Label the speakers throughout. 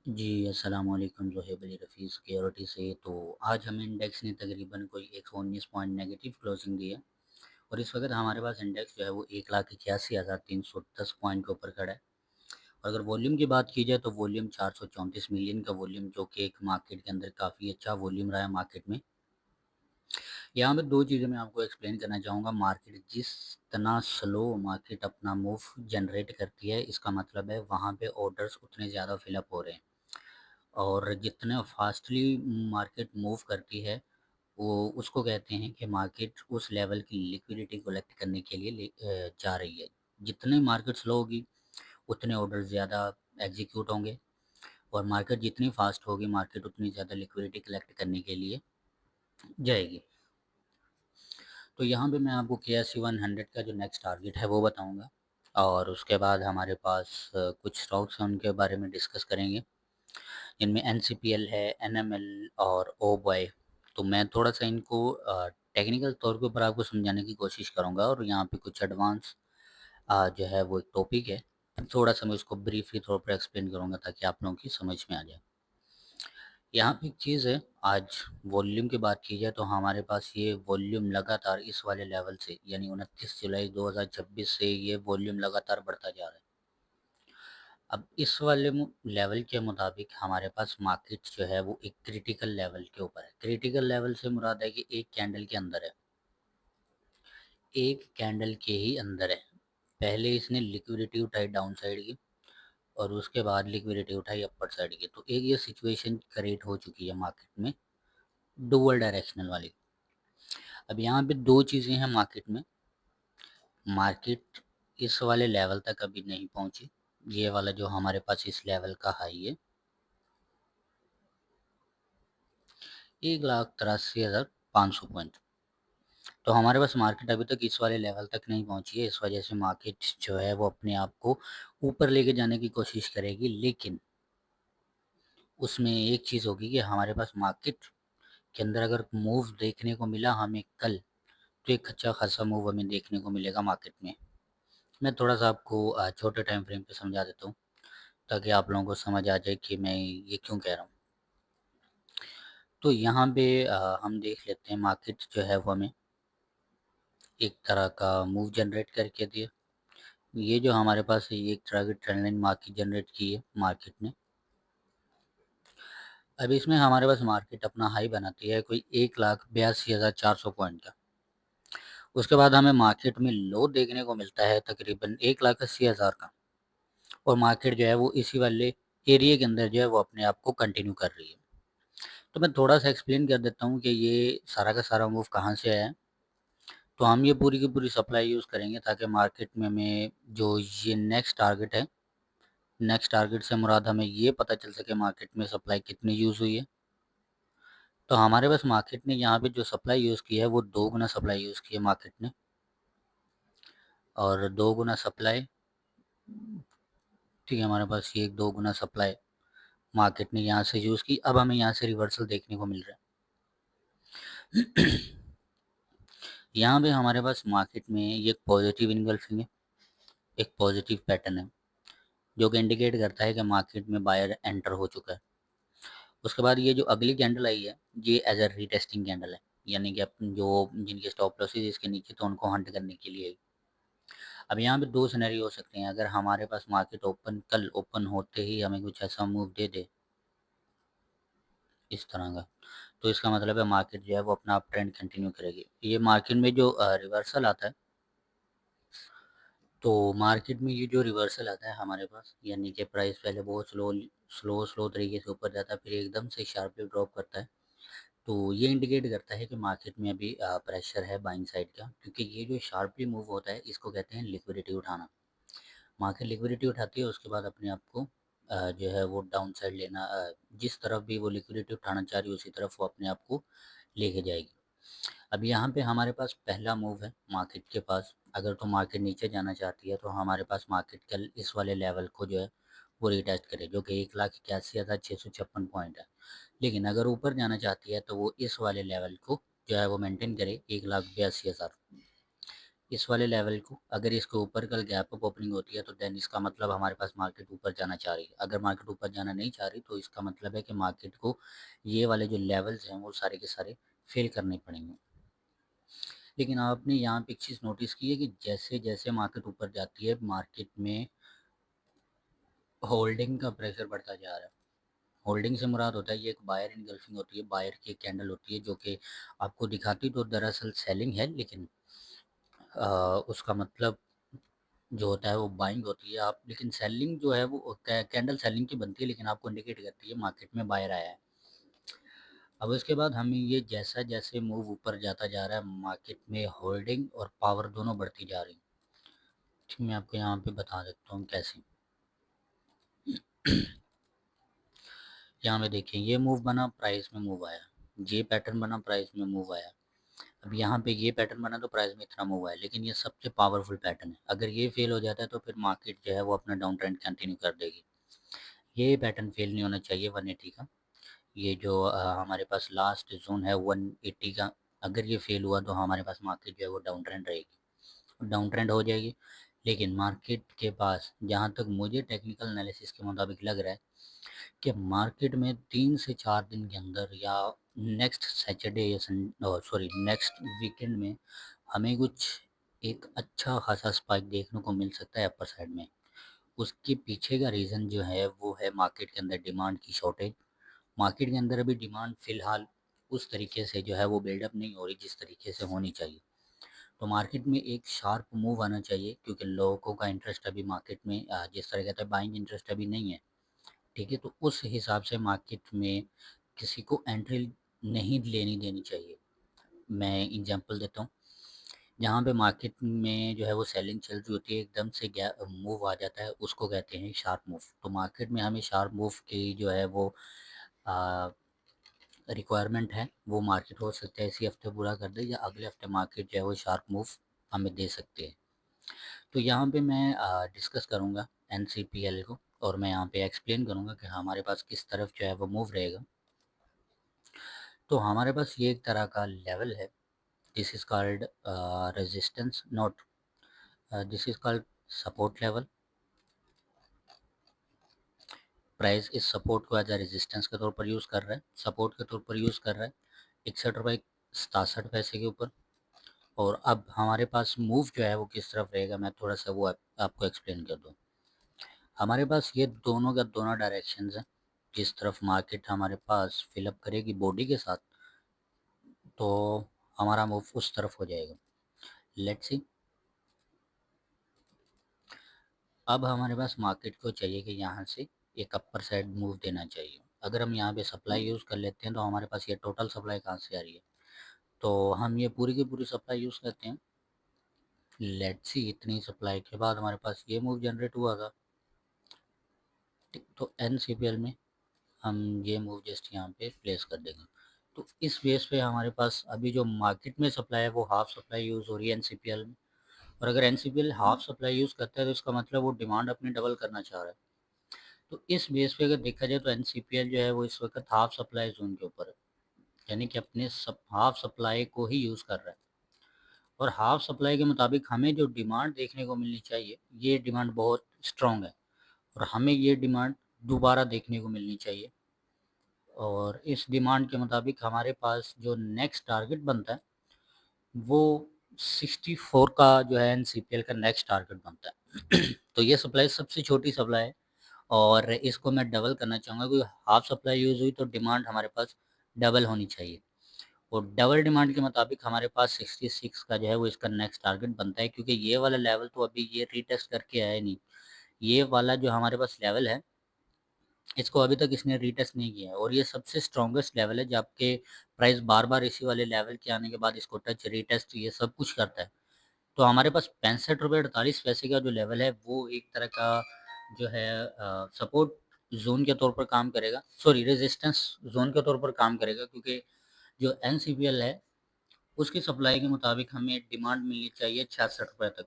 Speaker 1: जी, अस्सलाम वालेकुम ज़ोहैब अली रफ़ी सिक्योरिटी से। तो आज हमें इंडेक्स ने तकरीबन कोई 119 पॉइंट नेगेटिव क्लोजिंग दी है और इस वक़्त हमारे पास इंडेक्स जो है वो 1,81,310 पॉइंट के ऊपर खड़ा है। और अगर वॉल्यूम की बात की जाए तो वॉल्यूम 434 मिलियन का वॉल्यूम, जो कि एक मार्केट के अंदर काफ़ी अच्छा वॉल्यूम रहा है मार्केट में। यहाँ पे 2 चीज़ें मैं आपको एक्सप्लेन करना चाहूँगा। मार्केट जिस तना स्लो मार्केट अपना मूव जनरेट करती है, इसका मतलब है वहाँ पे ऑर्डर्स उतने ज़्यादा फ़िल अप हो रहे हैं। और जितना फास्टली मार्केट मूव करती है, वो उसको कहते हैं कि मार्केट उस लेवल की लिक्विडिटी कलेक्ट करने के लिए जा रही है। जितनी मार्केट स्लो होगी, उतने ऑर्डर ज़्यादा एग्जीक्यूट होंगे और मार्केट जितनी फास्ट होगी, मार्केट उतनी ज़्यादा लिक्विडिटी कलेक्ट करने के लिए जाएगी। तो यहाँ पे मैं आपको KSE 100 का जो नेक्स्ट टारगेट है वो बताऊँगा और उसके बाद हमारे पास कुछ स्टॉक्स हैं, उनके बारे में डिस्कस करेंगे। इनमें NCPL है, NML और ओबॉय। तो मैं थोड़ा-सा इनको टेक्निकल तौर के ऊपर आपको समझाने की कोशिश करूँगा और यहाँ पे कुछ एडवांस जो है वो एक टॉपिक है, थोड़ा-सा मैं उसको ब्रीफली तौर पर एक्सप्लेन करूँगा ताकि आप लोगों की समझ में आ जाए। यहाँ पे एक चीज़ है, आज वॉल्यूम की बात की जाए तो हमारे पास ये वॉल्यूम लगातार इस वाले लेवल से, यानी 29 जुलाई 2026 से ये वॉल्यूम लगातार बढ़ता जा रहा है। अब इस वाले लेवल के मुताबिक हमारे पास मार्केट जो है वो एक क्रिटिकल लेवल के ऊपर है। क्रिटिकल लेवल से मुराद है कि एक कैंडल के अंदर है, एक कैंडल के ही अंदर है। पहले इसने लिक्विडिटी उठाई डाउन साइड की और उसके बाद लिक्विडिटी उठाई अपर साइड की। तो एक ये सिचुएशन क्रिएट हो चुकी है मार्केट में, डुअल डायरेक्शनल वाली। अब यहाँ पे दो चीज़ें हैं मार्केट में। मार्केट इस वाले लेवल तक अभी नहीं पहुँची। ये वाला जो हमारे पास इस लेवल का हाई है, 1,83,500 पॉइंट। तो हमारे पास मार्केट अभी तक इस वाले लेवल तक नहीं पहुँची है। इस वजह से मार्केट जो है वो अपने आप को ऊपर लेके जाने की कोशिश करेगी, लेकिन उसमें एक चीज़ होगी कि हमारे पास मार्केट के अंदर अगर मूव देखने को मिला हमें कल, तो एक अच्छा खासा मूव हमें देखने को मिलेगा मार्केट में। मैं थोड़ा-सा आपको छोटे टाइम फ्रेम पे समझा देता हूँ, ताकि आप लोगों को समझ आ जाए कि मैं ये क्यों कह रहा हूँ। तो यहाँ पे हम देख लेते हैं, मार्केट जो है वो हमें एक तरह का मूव जनरेट करके दिए। ये जो हमारे पास है, ये एक तरह की ट्रेंड लाइन मार्केट जनरेट की है मार्केट ने। अब इसमें हमारे पास मार्केट अपना हाई बनाती है कोई 1,82,400 पॉइंट का। उसके बाद हमें मार्केट में लो देखने को मिलता है तकरीबन 1,80,000 का और मार्केट जो है वो इसी वाले एरिया के अंदर जो है वो अपने आप को कंटिन्यू कर रही है। तो मैं थोड़ा-सा एक्सप्लेन कर देता हूँ कि ये सारा का सारा मूव कहाँ से आया है। तो हम ये पूरी की पूरी सप्लाई यूज़ करेंगे ताकि मार्केट में हमें जो ये नेक्स्ट टारगेट है, नेक्स्ट टारगेट से मुराद हमें ये पता चल सके मार्केट में सप्लाई कितनी यूज़ हुई है। तो हमारे पास मार्केट ने यहाँ पे जो सप्लाई यूज़ की है वो 2 गुना सप्लाई यूज़ की है मार्केट ने। और 2 गुना सप्लाई, ठीक है, हमारे पास ये 2 गुना सप्लाई मार्केट ने यहाँ से यूज़ की। अब हमें यहाँ से रिवर्सल देखने को मिल रहा है। यहाँ पे हमारे पास मार्केट में ये एक पॉजिटिव इनगल्फिंग है, एक पॉजिटिव पैटर्न है, जो कि इंडिकेट करता है कि मार्केट में बायर एंटर हो चुका है। उसके बाद ये जो अगली कैंडल आई है, ये एज अ रीटेस्टिंग कैंडल है, यानी कि अपन जो जिनके स्टॉप लॉसेस इसके नीचे, तो उनको हंट करने के लिए। अब यहाँ पे दो सिनेरियो हो सकते हैं। अगर हमारे पास मार्केट कल ओपन होते ही हमें कुछ ऐसा मूव दे दे इस तरह का, तो इसका मतलब है मार्केट जो है वो अपना अप ट्रेंड कंटिन्यू करेगी। ये मार्केट में जो रिवर्सल आता है, तो मार्केट में ये जो रिवर्सल आता है हमारे पास, यानी कि प्राइस पहले बहुत स्लो तरीके से ऊपर जाता है, फिर एकदम से शार्पली ड्रॉप करता है। तो ये इंडिकेट करता है कि मार्केट में अभी प्रेशर है बाइंग साइड का, क्योंकि ये जो शार्पली मूव होता है इसको कहते हैं लिक्विडिटी उठाना। मार्केट लिक्विडिटी उठाती है, उसके बाद अपने आप को जो है वो डाउन साइड लेना, जिस तरफ भी वो लिक्विडिटी उठाना चाह रही है उसी तरफ वो अपने आप को लेके जाएगी। अब यहाँ पे हमारे पास पहला मूव है मार्केट के पास। अगर तो मार्केट नीचे जाना चाहती है तो हमारे पास मार्केट कल इस वाले लेवल को जो है वो रिटेस्ट करे, जो कि 1,81,656 पॉइंट है। लेकिन अगर ऊपर जाना चाहती है तो वो इस वाले लेवल को जो है वो मेंटेन करे, 1,82,000। इस वाले लेवल को अगर इसके ऊपर कल गैप अप ओपनिंग होती है तो देन इसका मतलब हमारे पास मार्केट ऊपर जाना चाह रही है। अगर मार्केट ऊपर जाना नहीं चाह रही तो इसका मतलब है कि मार्केट को ये वाले जो लेवल्स हैं वो सारे के सारे फेल करने पड़ेंगे। लेकिन आपने यहाँ पे एक चीज़ नोटिस की है कि जैसे जैसे मार्केट ऊपर जाती है मार्केट में होल्डिंग का प्रेशर बढ़ता जा रहा है। होल्डिंग से मुराद होता है ये एक बायर इनगल्फिंग होती है, बायर की एक कैंडल होती है जो कि आपको दिखाती तो दरअसल सेलिंग है, लेकिन उसका मतलब जो होता है वो बाइंग होती है। आप लेकिन सेलिंग जो है वो कैंडल सेलिंग की बनती है, लेकिन आपको इंडिकेट करती है मार्केट में बायर आया है। अब उसके बाद हमें ये जैसा जैसे मूव ऊपर जाता जा रहा है मार्केट में होल्डिंग और पावर दोनों बढ़ती जा रही। ठीक, मैं आपको यहाँ पे बता देता हूँ कैसे। यहाँ पे देखिए ये मूव बना, प्राइस में मूव आया, ये पैटर्न बना, प्राइस में मूव आया। अब यहाँ पे ये पैटर्न बना तो प्राइस में इतना मूव आया, लेकिन ये सबसे पावरफुल पैटर्न है। अगर ये फेल हो जाता है तो फिर मार्केट जो है वो अपना डाउन ट्रेंड कंटिन्यू कर देगी। ये पैटर्न फेल नहीं होना चाहिए 180 का। ये जो हमारे पास लास्ट जोन है 180 का, अगर ये फेल हुआ तो हमारे पास मार्केट जो है वो डाउन ट्रेंड रहेगी, डाउन ट्रेंड हो जाएगी। लेकिन मार्केट के पास जहाँ तक मुझे टेक्निकल एनालिसिस के मुताबिक लग रहा है कि मार्केट में 3 से 4 दिन के अंदर या नेक्स्ट सैटरडे या सॉरी नेक्स्ट वीकेंड में हमें कुछ एक अच्छा खासा स्पाइक देखने को मिल सकता है अपर साइड में। उसके पीछे का रीज़न जो है वो है मार्केट के अंदर डिमांड की शॉर्टेज। मार्केट के अंदर अभी डिमांड फ़िलहाल उस तरीके से जो है वो बिल्डअप नहीं हो रही जिस तरीके से होनी चाहिए। तो मार्केट में एक शार्प मूव आना चाहिए, क्योंकि लोगों का इंटरेस्ट अभी मार्केट में जिस तरह कहते हैं बाइंग इंटरेस्ट अभी नहीं है। ठीक है, तो उस हिसाब से मार्केट में किसी को एंट्री नहीं लेनी देनी चाहिए। मैं एग्जांपल देता हूँ, जहाँ पे मार्केट में जो है वो सेलिंग चल रही होती है, एकदम से मूव आ जाता है, उसको कहते हैं शार्प मूव। तो मार्केट में हमें शार्प मूव की जो है वो रिक्वायरमेंट है। वो मार्केट हो सकता है इसी हफ्ते पूरा कर दे या अगले हफ्ते मार्केट जो है वो शार्प मूव हमें दे सकते हैं। तो यहाँ पे मैं डिस्कस करूँगा एनसीपीएल को, और मैं यहाँ पे एक्सप्लेन करूँगा कि हमारे पास किस तरफ जो है वो मूव रहेगा। तो हमारे पास ये एक तरह का लेवल है, this is called resistance not, this is called support level. Price इस सपोर्ट को एज अ रेजिस्टेंस के तौर पर यूज़ कर रहा है, सपोर्ट के तौर पर यूज़ कर रहा है 61 रुपये 67 पैसे के ऊपर। और अब हमारे पास मूव जो है वो किस तरफ रहेगा, मैं थोड़ा सा वो आपको एक्सप्लेन कर दूँ। हमारे पास ये दोनों का दोनों डायरेक्शंस हैं। जिस तरफ मार्केट हमारे पास फिलअप करेगी बॉडी के साथ तो हमारा मूव उस तरफ हो जाएगा। Let's see. अब हमारे पास मार्केट को चाहिए कि यहाँ से एक अपर साइड मूव देना चाहिए। अगर हम यहाँ पे सप्लाई यूज़ कर लेते हैं तो हमारे पास ये टोटल सप्लाई कहाँ से आ रही है, तो हम ये पूरी की पूरी सप्लाई यूज़ करते हैं। लेट्स सी, इतनी सप्लाई के बाद हमारे पास ये मूव जनरेट हुआ था। तो एन में हम ये मूव जस्ट यहाँ पे प्लेस कर देंगे। तो इस बेस पे हमारे पास अभी जो मार्केट में सप्लाई है वो हाफ सप्लाई यूज़ हो रही है एन में। और अगर एन हाफ सप्लाई यूज़ करता है तो इसका मतलब वो डिमांड अपनी डबल करना चाह रहा है। तो इस बेस पे अगर देखा जाए तो एन जो है वो इस वक्त हाफ सप्लाई जोन के ऊपर है, यानी कि अपने हाफ सप्लाई को ही यूज़ कर रहा है। और हाफ सप्लाई के मुताबिक हमें जो डिमांड देखने को मिलनी चाहिए ये डिमांड बहुत स्ट्रॉन्ग है, और हमें ये डिमांड दोबारा देखने को मिलनी चाहिए। और इस डिमांड के मुताबिक हमारे पास जो नेक्स्ट टारगेट बनता है वो 64 का जो है एन का नेक्स्ट टारगेट बनता है। तो ये सप्लाई सबसे छोटी सप्लाई है, और इसको मैं डबल करना चाहूँगा, क्योंकि हाफ सप्लाई यूज़ हुई तो डिमांड हमारे पास डबल होनी चाहिए। और डबल डिमांड के मुताबिक हमारे पास 66 का जो है वो इसका नेक्स्ट टारगेट बनता है, क्योंकि ये वाला लेवल तो अभी ये रीटेस्ट करके आया नहीं। ये वाला जो हमारे पास लेवल है इसको अभी तक इसने रीटेस्ट नहीं किया है, और ये सबसे स्ट्रॉन्गेस्ट लेवल है जबकि प्राइस बार बार इसी वाले लेवल के आने के बाद इसको टच रीटेस्ट ये सब कुछ करता है। तो हमारे पास 65 रुपये 48 पैसे का जो लेवल है वो एक तरह का जो है सपोर्ट जोन के तौर पर काम करेगा, सॉरी रेजिस्टेंस जोन के तौर पर काम करेगा, क्योंकि जो एन है उसकी सप्लाई के मुताबिक हमें डिमांड मिलनी चाहिए 66 रुपये तक,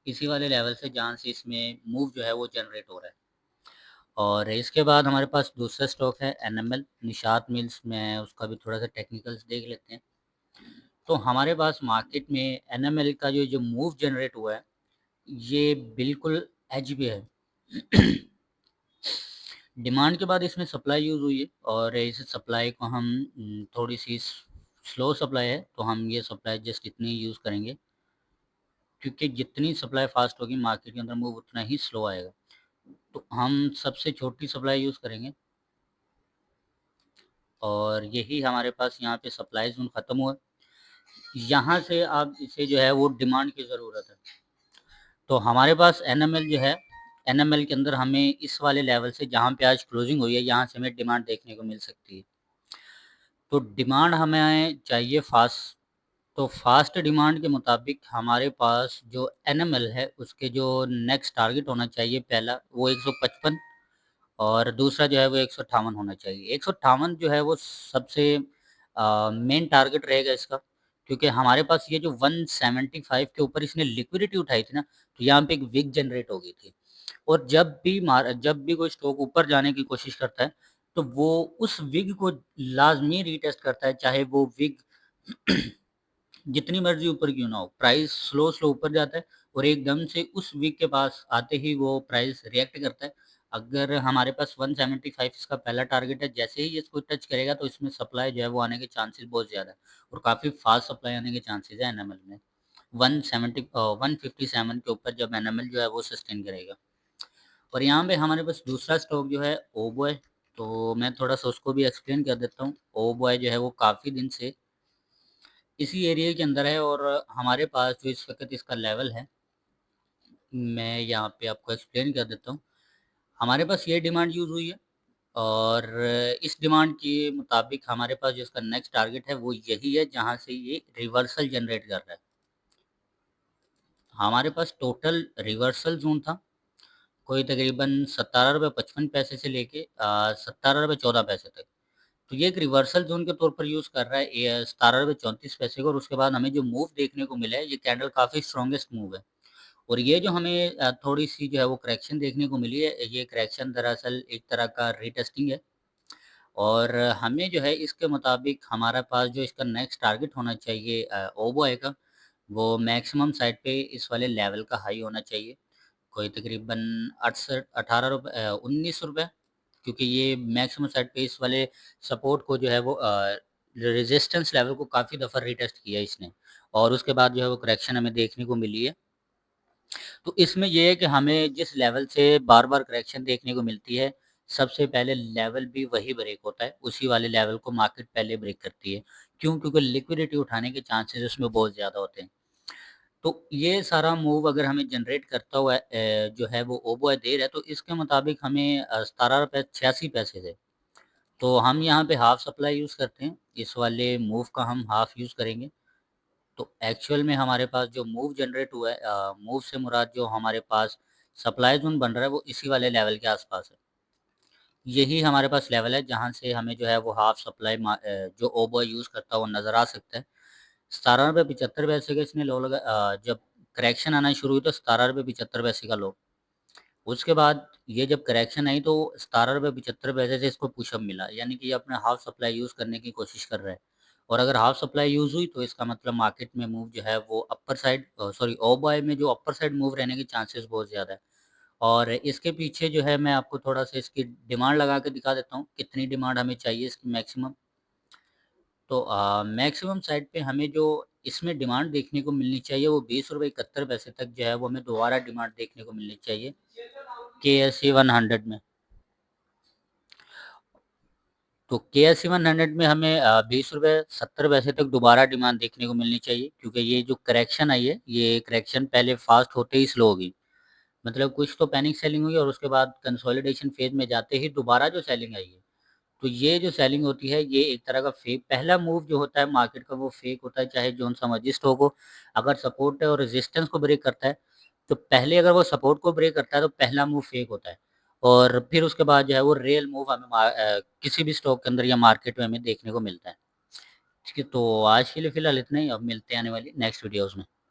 Speaker 1: इसी वाले लेवल से जहाँ से इसमें मूव जो है वो जनरेट हो रहा है। और इसके बाद हमारे पास दूसरा स्टॉक है एनएमएल निषाद मिल्स में, उसका भी थोड़ा सा टेक्निकल्स देख लेते हैं। तो हमारे पास मार्केट में एनएमएल का जो मूव जनरेट हुआ है, ये बिल्कुल एज पे है। डिमांड के बाद इसमें सप्लाई यूज़ हुई है और इस सप्लाई को हम थोड़ी-सी स्लो सप्लाई है, तो हम ये सप्लाई जस्ट इतनी यूज़ करेंगे, क्योंकि जितनी सप्लाई फ़ास्ट होगी मार्केट के अंदर मूव उतना ही स्लो आएगा। तो हम सबसे छोटी सप्लाई यूज़ करेंगे और यही हमारे पास यहाँ पे सप्लाई ज़ोन ख़त्म हुआ। यहाँ से अब इसे जो है वो डिमांड की ज़रूरत है। तो हमारे पास एनएमएल जो है, एनएमएल के अंदर हमें इस वाले लेवल से जहाँ पे आज क्लोजिंग हुई है, यहाँ से हमें डिमांड देखने को मिल सकती है। तो डिमांड हमें चाहिए फ़ास्ट, तो फ़ास्ट डिमांड के मुताबिक हमारे पास जो एनएमएल है, उसके जो नेक्स्ट टारगेट होना चाहिए पहला वो 155 और दूसरा जो है वो 158 होना चाहिए। 158 जो है वो सबसे मेन टारगेट रहेगा इसका, क्योंकि हमारे पास ये जो 175 के ऊपर इसने लिक्विडिटी उठाई थी ना, तो यहाँ पे एक विक जनरेट हो गई थी और जब भी कोई स्टॉक ऊपर जाने की कोशिश करता है, तो वो उस विग को लाज़मी रीटेस्ट करता है, चाहे वो विग जितनी मर्ज़ी ऊपर क्यों ना हो, प्राइस स्लो ऊपर जाता है और एकदम से उस वीक के पास आते ही वो प्राइस रिएक्ट करता है। अगर हमारे पास 175 इसका पहला टारगेट है, जैसे ही इसको टच करेगा तो इसमें सप्लाई जो है वो आने के चांसेस बहुत ज़्यादा है और काफ़ी फ़ास्ट सप्लाई आने के चांसेस है एनएमएल में। 157 के ऊपर जब एनएमएल जो है वो सस्टेन करेगा और यहाँ पे हमारे पास दूसरा स्टॉक जो है ओबॉय, तो मैं थोड़ा-सा उसको भी एक्सप्लेन कर देता हूँ। ओबॉय जो है वो काफ़ी दिन से इसी एरिया के अंदर है और हमारे पास जो इस वक़्त इसका लेवल है, मैं यहाँ पे आपको एक्सप्लेन कर देता हूँ। हमारे पास ये डिमांड यूज़ हुई है और इस डिमांड के मुताबिक हमारे पास जो इसका नेक्स्ट टारगेट है, वो यही है जहाँ से ये रिवर्सल जनरेट कर रहा है। हमारे पास टोटल रिवर्सल ज़ोन था, कोई तकरीबन ₹17.55 से लेके ₹17.14 तक। तो ये एक रिवर्सल ज़ोन के तौर पर यूज़ कर रहा है ₹17.34 को और उसके बाद हमें जो मूव देखने को मिला है, ये कैंडल काफ़ी स्ट्रॉन्गेस्ट मूव है। और ये जो हमें थोड़ी-सी जो है वो करेक्शन देखने को मिली है, ये करेक्शन दरअसल एक तरह का रीटेस्टिंग है और हमें जो है इसके मुताबिक हमारे पास जो इसका नेक्स्ट टारगेट होना चाहिए ओबॉय का, वो मैक्सिमम साइड पे इस वाले लेवल का हाई होना चाहिए। कोई तकरीबन 68 ₹19 क्योंकि ये मैक्सिमम साइड पे इस वाले सपोर्ट को जो है वो रेजिस्टेंस लेवल को काफ़ी दफ़ा रीटेस्ट किया है इसने और उसके बाद जो है वो करेक्शन हमें देखने को मिली है। तो इसमें ये है कि हमें जिस लेवल से बार-बार करेक्शन देखने को मिलती है, सबसे पहले लेवल भी वही ब्रेक होता है, उसी वाले लेवल को मार्केट पहले ब्रेक करती है। क्यों? क्योंकि लिक्विडिटी उठाने के चांसेस उसमें बहुत ज़्यादा होते हैं। तो ये सारा मूव अगर हमें जनरेट करता हुआ जो है वो ओबॉय दे रहा है, तो इसके मुताबिक हमें ₹17.86 से तो हम यहाँ पे हाफ सप्लाई यूज़ करते हैं, इस वाले मूव का हम हाफ यूज़ करेंगे। तो एक्चुअल में हमारे पास जो मूव जनरेट हुआ है मूव से मुराद जो हमारे पास सप्लाई ज़ोन बन रहा है वो इसी वाले लेवल के आस-पास है। यही हमारे पास लेवल है जहाँ से हमें जो है वो हाफ सप्लाई जो ओबॉय यूज़ करता हुआ नज़र आ सकता है। ₹17.75 का इसने लो जब करेक्शन आना शुरू हुई तो ₹17.75 का लो। उसके बाद ये जब करेक्शन आई तो ₹17.75 से इसको पुशअप मिला, यानी कि ये अपना हाफ सप्लाई यूज़ करने की कोशिश कर रहा है। और अगर हाफ सप्लाई यूज़ हुई तो इसका मतलब मार्केट में मूव जो है वो अपर साइड सॉरी ओबॉय में जो अपर साइड मूव रहने के चांसेस बहुत ज़्यादा है। और इसके पीछे जो है मैं आपको थोड़ा-सा इसकी डिमांड लगा के दिखा देता हूँ, कितनी डिमांड हमें चाहिए इसकी मैक्सिमम। तो मैक्सिमम साइड पे हमें जो इसमें डिमांड देखने को मिलनी चाहिए वो ₹20.71 तक जो है वो हमें दोबारा डिमांड देखने को मिलनी चाहिए, केएसई 100 में। तो केएसई 100 में हमें ₹20.70 तक दोबारा डिमांड देखने को मिलनी चाहिए क्योंकि ये जो करेक्शन आई है, ये करेक्शन पहले फ़ास्ट होते ही स्लो हो गई। मतलब कुछ तो पैनिक सेलिंग हुई और उसके बाद कंसोलिडेशन फ़ेज़ में जाते ही दोबारा जो सेलिंग आई है, तो ये जो सेलिंग होती है, ये एक तरह का फेक पहला मूव जो होता है मार्केट का वो फेक होता है, चाहे जौन-सा मर्ज़ी स्टॉक हो। अगर सपोर्ट और रेजिस्टेंस को ब्रेक करता है, तो पहले अगर वो सपोर्ट को ब्रेक करता है, तो पहला मूव फेक होता है और फिर उसके बाद जो है वो रियल मूव हमें किसी भी स्टॉक के अंदर या मार्केट में हमें देखने को मिलता है। ठीक है, तो आज के लिए फ़िलहाल इतना ही, अब मिलते हैं आने वाली नेक्स्ट वीडियोज़ में।